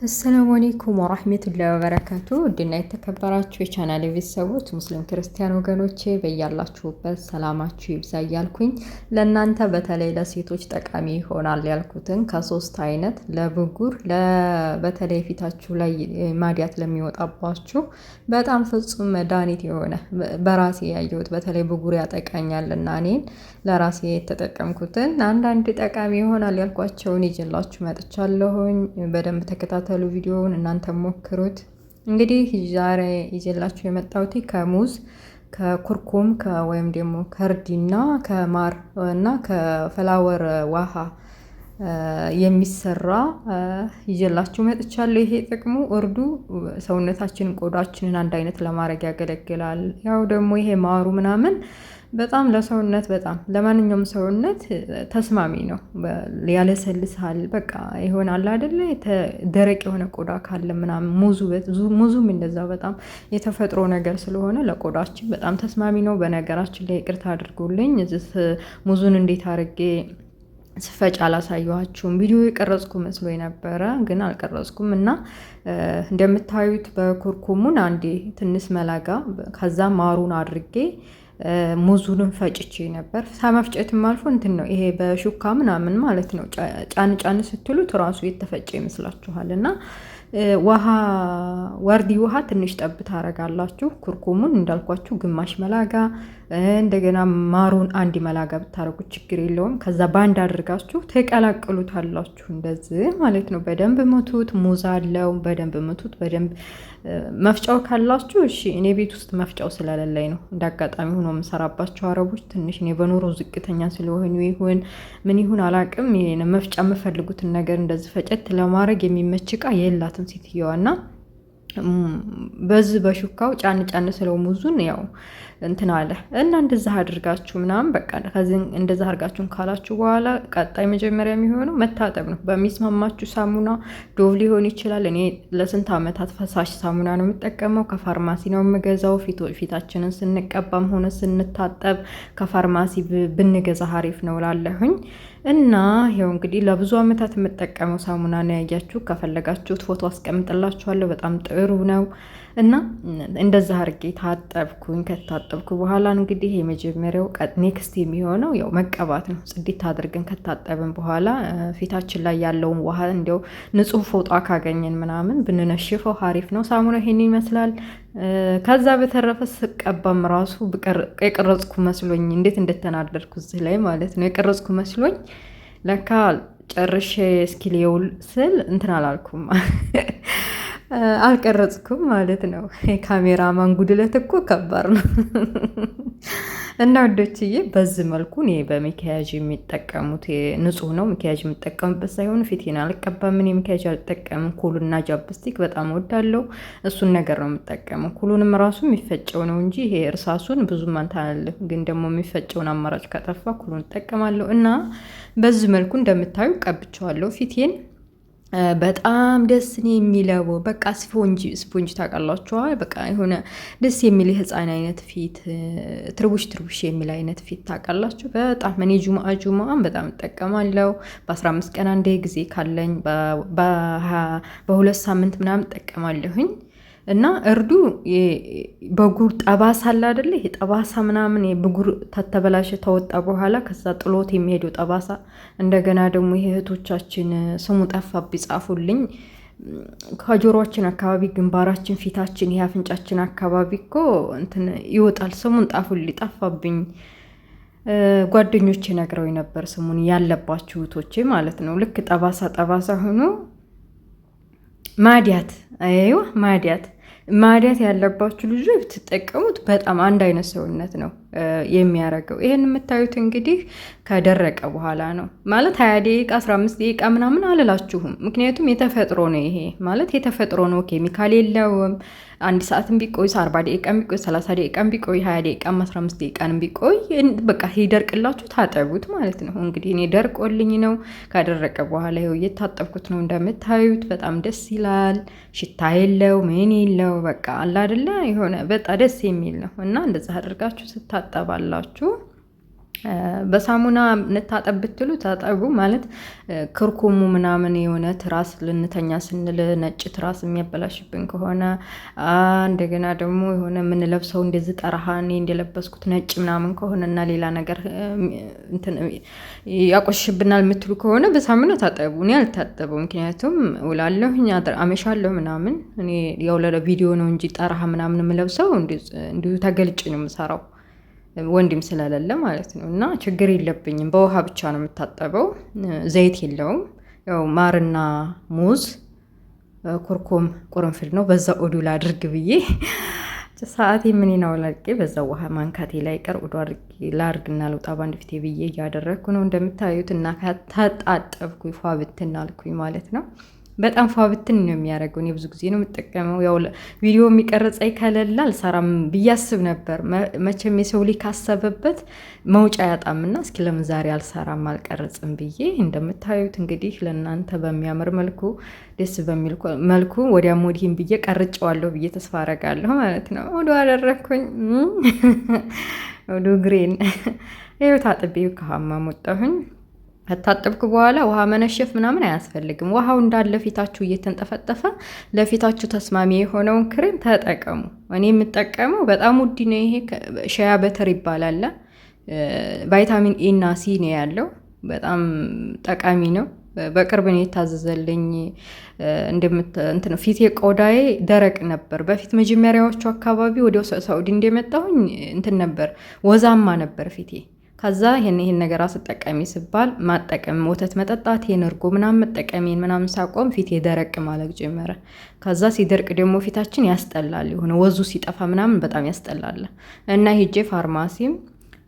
አሰላሙ አለይኩም ወራህመቱላሂ ወበረካቱ ውድና የተከበራችሁ የቻናሌ ቤተሰቦች ሙስሊም ክርስቲያን ወገኖቼ በያላችሁበት ሰላማችሁ ይብዛ እያልኩኝ ለእናንተ በተለይ ለሴቶች ጠቃሚ ይሆናል ያልኩትን ከሶስት አይነት ለብጉር በተለይ ፊታችሁ ላይ ማዲያት ለሚወጣባችሁ በጣም ፍጹም መድኃኒት የሆነ በራሴ ያየሁት በተለይ ብጉር ያጠቃኛልና እኔን ለራሴ የተጠቀምኩትን አንዳንድ ጠቃሚ ይሆናል ያልኳቸውን ይዤላችሁ መጥቻለሁኝ። በደንብ ተከታተሉ ቪዲዮውን እናንተ ሞክሩት። እንግዲህ ዛሬ ይዤላችሁ የመጣሁት ከሙዝ ከኩርኩም ወይም ደግሞ ከርዲና ከማር እና ከፍላወር ውሃ የሚሰራ ይዤላችሁ መጥቻለሁ። ይሄ ጥቅሙ እርዱ ሰውነታችንን ቆዳችንን አንድ አይነት ለማድረግ ያገለግላል። ያው ደግሞ ይሄ ማሩ ምናምን በጣም ለሰውነት በጣም ለማንኛውም ሰውነት ተስማሚ ነው። ያለሰልሳል በቃ ይሆናል አይደለ? ደረቅ የሆነ ቆዳ ካለ ምናምን ሙዙም እንደዛው በጣም የተፈጥሮ ነገር ስለሆነ ለቆዳችን በጣም ተስማሚ ነው። በነገራችን ላይ ይቅርታ አድርጉልኝ እዚህ ሙዙን እንዴት አድርጌ ስፈጭ አላሳየኋችሁም። ቪዲዮ የቀረጽኩ መስሎ የነበረ ግን አልቀረጽኩም እና እንደምታዩት በኩርኩሙን አንዴ ትንሽ መላጋ ከዛ ማሩን አድርጌ ሙዙንም ፈጭቼ ነበር። ሳመፍጨትም አልፎ እንትን ነው ይሄ በሹካ ምናምን ማለት ነው። ጫን ስትሉት ራሱ የተፈጨ ይመስላችኋል። እና ወርዲ ውሃ ትንሽ ጠብ ታረጋላችሁ። ኩርኩሙን እንዳልኳችሁ ግማሽ መላጋ እንደገና ማሩን አንድ መላጋ ብታረጉት ችግር የለውም። ከዛ ባንድ አድርጋችሁ ተቀላቅሉታላችሁ እንደዚህ ማለት ነው። በደንብ ምቱት። ሙዝ አለው በደንብ ምቱት። በደንብ መፍጫው ካላችሁ እሺ። እኔ ቤት ውስጥ መፍጫው ስለሌለኝ ነው እንዳጋጣሚ ሆኖ የምሰራባቸው አረቦች ትንሽ እኔ በኑሮ ዝቅተኛ ስለሆኑ ይሁን ምን ይሁን አላቅም መፍጫ የምፈልጉትን ነገር እንደዚህ ፈጨት ለማድረግ የሚመች እቃ የላትም ሴትየዋና በዚህ በሹካው ጫን ስለው ሙዙን ያው እንትን አለ እና እንደዛ አድርጋችሁ ምናምን በቃ ከዚህ እንደዛ አድርጋችሁን ካላችሁ በኋላ ቀጣይ መጀመሪያ የሚሆነው መታጠብ ነው። በሚስማማችሁ ሳሙና ዶቭ ሊሆን ይችላል። እኔ ለስንት ዓመታት ፈሳሽ ሳሙና ነው የምጠቀመው። ከፋርማሲ ነው የምገዛው። ፊታችንን ስንቀባም ሆነ ስንታጠብ ከፋርማሲ ብንገዛ አሪፍ ነው ላለሁኝ እና ይኸው እንግዲህ ለብዙ ዓመታት የምጠቀመው ሳሙና ነው። ያያችሁ ከፈለጋችሁት ፎቶ አስቀምጥላችኋለሁ። በጣም ጥሩ ነው እና እንደዛ አድርጌ ታጠብኩኝ። ከታጠብኩ በኋላ እንግዲህ የመጀመሪያው ኔክስት የሚሆነው ያው መቀባት ነው። ጽድት አድርገን ከታጠብን በኋላ ፊታችን ላይ ያለውን ውሃ እንዲያው ንጹህ ፎጣ ካገኘን ምናምን ብንነሽፈው አሪፍ ነው። ሳሙና ይሄን ይመስላል። ከዛ በተረፈ ስቀባም ራሱ የቀረጽኩ መስሎኝ እንዴት እንደተናደድኩ እዚህ ላይ ማለት ነው። የቀረጽኩ መስሎኝ ለካ ጨርሼ እስኪሌውል ስል እንትን አላልኩም አልቀረጽኩም ማለት ነው። የካሜራማን ጉድለት እኮ ከባድ ነው። እና ወዶችዬ በዚህ መልኩ እኔ በመኪያጅ የሚጠቀሙት ንጹህ ነው። መኪያጅ የምጠቀምበት ሳይሆን ፊቴን አልቀባም። እኔ መኪያጅ አልጠቀምም። ኩሉና ጃፕስቲክ በጣም ወዳለው እሱን ነገር ነው የምጠቀመው። ኩሉንም ራሱ የሚፈጨው ነው እንጂ ይሄ እርሳሱን ብዙም አንታናለሁ። ግን ደግሞ የሚፈጨውን አማራጭ ከጠፋ ኩሉን እጠቀማለሁ። እና በዚህ መልኩ እንደምታዩ ቀብቸዋለሁ ፊቴን። በጣም ደስ የሚለው በቃ ስፖንጅ ታውቃላችኋ። በቃ የሆነ ደስ የሚል ህፃን አይነት ፊት ትርቡሽ የሚል አይነት ፊት ታውቃላችሁ። በጣም እኔ ጁማአን በጣም እጠቀማለሁ። በ15 ቀን አንዴ ጊዜ ካለኝ በ2 ሳምንት ምናምን እጠቀማለሁኝ። እና እርዱ በጉር ጠባሳ አለ አይደለ? ይሄ ጠባሳ ምናምን የብጉር ተተበላሸ ተወጣ በኋላ ከዛ ጥሎት የሚሄደው ጠባሳ። እንደገና ደግሞ ይሄ እህቶቻችን ስሙ ጠፋብኝ ጻፉልኝ። ከጆሮአችን አካባቢ ግንባራችን፣ ፊታችን፣ ይሄ አፍንጫችን አካባቢ እኮ እንትን ይወጣል። ስሙን ጣፉልኝ ጠፋብኝ። ጓደኞቼ ነግረው ነበር ስሙን ያለባችሁ እህቶቼ ማለት ነው። ልክ ጠባሳ ሆኖ ማዲያት ያለባችሁ ልጆች ብትጠቀሙት በጣም አንድ አይነት ሰውነት ነው የሚያረገው። ይሄን የምታዩት እንግዲህ ከደረቀ በኋላ ነው ማለት 20 ደቂቃ 15 ደቂቃ ምናምን አልላችሁም። ምክንያቱም የተፈጥሮ ነው። ይሄ ማለት የተፈጥሮ ነው። ኬሚካል የለውም። 1 ሰዓትም ቢቆይ 40 ደቂቃም ቢቆይ 30 ደቂቃም ቢቆይ 20 ደቂቃም 15 ደቂቃም ቢቆይ በቃ ይደርቅላችሁ ታጠቡት ማለት ነው። እንግዲህ እኔ ደርቆልኝ ነው። ካደረቀ በኋላ ይኸው እየታጠብኩት ነው እንደምታዩት። በጣም ደስ ይላል። ሽታ የለው ምን የለው በቃ አለ አይደለ? የሆነ በጣም ደስ የሚል ነው። እና እንደዛ አድርጋችሁ ስታጠባላችሁ በሳሙና እንታጠብ ብትሉ ታጠቡ ማለት ክርኩሙ ምናምን የሆነ ትራስ ልንተኛ ስንል ነጭ ትራስ የሚያበላሽብን ከሆነ እንደገና ደግሞ የሆነ የምንለብሰው እንደዚህ ጠረሃ እኔ እንደለበስኩት ነጭ ምናምን ከሆነ እና ሌላ ነገር ያቆሽሽብናል የምትሉ ከሆነ በሳሙና ታጠቡ። እኔ አልታጠበው፣ ምክንያቱም ውላለሁ አመሻለሁ ምናምን። እኔ ያው ለቪዲዮ ነው እንጂ ጠረሃ ምናምን የምለብሰው እንዲሁ ተገልጭ ነው የምሰራው ወንድም ስለሌለ ማለት ነው። እና ችግር የለብኝም። በውሃ ብቻ ነው የምታጠበው። ዘይት የለውም። ያው ማርና ሙዝ፣ ኩርኩም፣ ቁርንፍል ነው። በዛ ኦዱ ላድርግ ብዬ ሰዓቴ ምን ነው ላድርጌ በዛ ውሃ ማንካቴ ላይ ቀር ኦዱ አድርጌ ላድርግና ልውጣ ባንድ ፊቴ ብዬ እያደረግኩ ነው እንደምታዩት። እና ታጣጠብኩኝ ፏ ብትን አልኩኝ ማለት ነው። በጣም ፏብትን ነው የሚያደርገው። እኔ ብዙ ጊዜ ነው የምጠቀመው። ያው ቪዲዮ የሚቀርጸኝ ከሌለ አልሰራም ብያስብ ነበር። መቼም የሰው ልጅ ካሰበበት መውጫ ያጣምና እስኪ ለምን ዛሬ አልሰራም አልቀርጽም ብዬ እንደምታዩት እንግዲህ ለእናንተ በሚያምር መልኩ ደስ በሚል መልኩ ወዲያም ወዲህም ብዬ ቀርጨዋለሁ ብዬ ተስፋ አረጋለሁ ማለት ነው። ወደ አደረግኩኝ ወደ ግሬን ይኸው ታጥቤው ከሀማም ወጣሁኝ። ከታጠብኩ በኋላ ውሃ መነሸፍ ምናምን አያስፈልግም። ውሃው እንዳለ ፊታችሁ እየተንጠፈጠፈ ለፊታችሁ ተስማሚ የሆነውን ክሬም ተጠቀሙ። እኔ የምጠቀመው በጣም ውድ ነው። ይሄ ሸያ በተር ይባላል። ቫይታሚን ኤ እና ሲ ነው ያለው። በጣም ጠቃሚ ነው። በቅርብ ነው የታዘዘልኝ። እንትን ፊቴ ቆዳዬ ደረቅ ነበር በፊት መጀመሪያዎቹ አካባቢ ወደ ሳውዲ እንደመጣሁኝ እንትን ነበር ወዛማ ነበር ፊቴ። ከዛ ይሄን ነገር አስጠቀሚ ሲባል ማጠቀም ወተት መጠጣት እርጎ ምናምን መጠቀሜን ምናምን ሳቆም ፊቴ ደረቅ ማለት ጀመረ። ከዛ ሲደርቅ ደግሞ ፊታችን ያስጠላል፣ የሆነ ወዙ ሲጠፋ ምናምን በጣም ያስጠላል። እና ሄጄ ፋርማሲም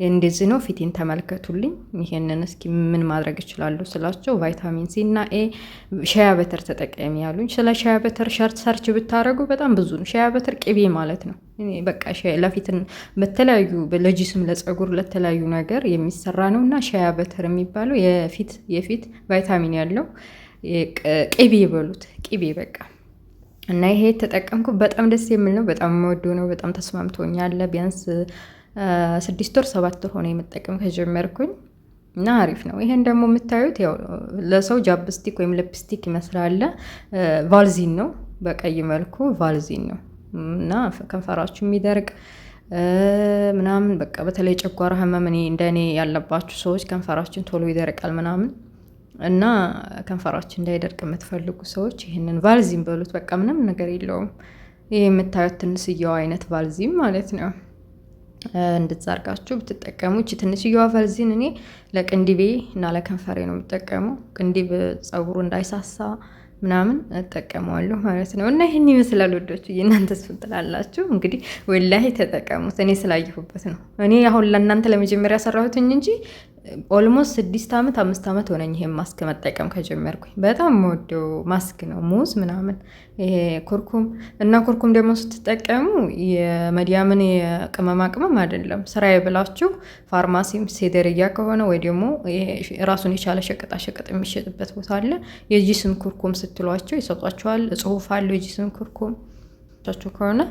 እንደዚህ ነው ፊቴን ተመልከቱልኝ፣ ይሄንን እስኪ ምን ማድረግ እችላለሁ ስላቸው ቫይታሚን ሲ እና ኤ ሻያ በተር ተጠቀሚ ያሉኝ። ስለ ሻያ በተር ሰርች ብታረጉ በጣም ብዙ ነው። ሻያ በተር ቅቤ ማለት ነው። በቃ ለፊትን በተለያዩ ለጂስም ለጸጉር ለተለያዩ ነገር የሚሰራ ነው። እና ሻያ በተር የሚባለው የፊት ቫይታሚን ያለው ቅቤ ይበሉት፣ ቅቤ በቃ። እና ይሄ ተጠቀምኩ። በጣም ደስ የሚል ነው። በጣም የምወደው ነው። በጣም ተስማምቶኛል። ቢያንስ 6 ወር 7 ወር ሆነ የምጠቀም ከጀመርኩኝ እና አሪፍ ነው። ይሄን ደግሞ የምታዩት ያው ለሰው ጃፕስቲክ ወይም ሊፕስቲክ ይመስላል። ቫልዚን ነው፣ በቀይ መልኩ ቫልዚን ነው። እና ከንፈራችሁ የሚደርቅ ምናምን በቃ በተለይ ጨጓራ ህመም እንደኔ ያለባችሁ ሰዎች ከንፈራችን ቶሎ ይደርቃል ምናምን እና ከንፈራችን እንዳይደርቅ የምትፈልጉ ሰዎች ይህንን ቫልዚን በሉት። በቃ ምንም ነገር የለውም። ይሄ የምታዩት ትንሽየዋ አይነት ቫልዚን ማለት ነው። እንድትዛርጋችሁ ብትጠቀሙ እቺ ትንሽየዋ ቫልዚን እኔ ለቅንዲቤ እና ለከንፈሬ ነው የምጠቀመው። ቅንዲብ ጸጉሩ እንዳይሳሳ ምናምን እጠቀመዋለሁ ማለት ነው። እና ይህን ይመስላል ወዶች። እናንተስ ምን ትላላችሁ? እንግዲህ ወላሂ ተጠቀሙት። እኔ ስላየሁበት ነው። እኔ አሁን ለእናንተ ለመጀመሪያ ሰራሁትኝ እንጂ ኦልሞስት 6 ዓመት 5 ዓመት ሆነኝ ይሄን ማስክ መጠቀም ከጀመርኩኝ። በጣም የምወደው ማስክ ነው። ሙዝ ምናምን ይሄ ኩርኩም እና ኩርኩም ደግሞ ስትጠቀሙ የመዲያምን የቅመማ ቅመም አይደለም። ስራዬ ብላችሁ ፋርማሲም ሴደርያ ከሆነ ወይ ደግሞ ራሱን የቻለ ሸቀጣ ሸቀጥ የሚሸጥበት ቦታ አለ። የጂስም ኩርኩም ስትሏቸው ይሰጧቸዋል። ጽሁፍ አለው የጂስም ኩርኩም ከሆነ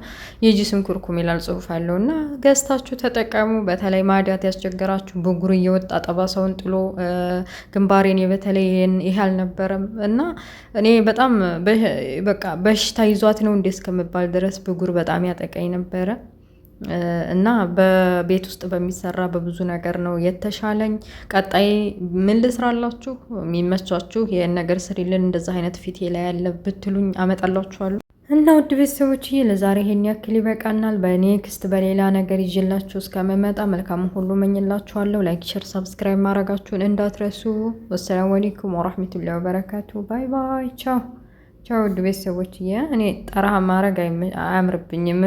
የጂስም ኩርኩም ይላል ጽሁፍ አለው። እና ገዝታችሁ ተጠቀሙ። በተለይ ማዲያት ያስቸገራችሁ ብጉር እየወጣ ጠባሳውን ጥሎ ግንባሬን በተለይ ይሄ አልነበረም እና እኔ በጣም በቃ በሽታ ይዟት ነው እንዴ እስከምባል ድረስ ብጉር በጣም ያጠቃኝ ነበረ። እና በቤት ውስጥ በሚሰራ በብዙ ነገር ነው የተሻለኝ። ቀጣይ ምን ልስራላችሁ የሚመቻችሁ ይሄን ነገር ስሪልን እንደዛ አይነት ፊቴ ላይ ያለ ብትሉኝ አመጣላችኋለሁ። እና ውድ ቤተሰቦች ለዛሬ ይሄን ያክል ይበቃናል። በኔክስት በሌላ ነገር ይዤላችሁ እስከመመጣ መልካም ሁሉ መኝላችኋለሁ። ላይክ፣ ሼር፣ ሰብስክራይብ ማድረጋችሁን እንዳትረሱ። ወሰላሙ አለይኩም ወራህመቱላሂ ወበረካቱ። ባይ ባይ። ቻው ቻው ውድ ቤተሰቦች። እኔ ጠራህ ማድረግ አያምርብኝም።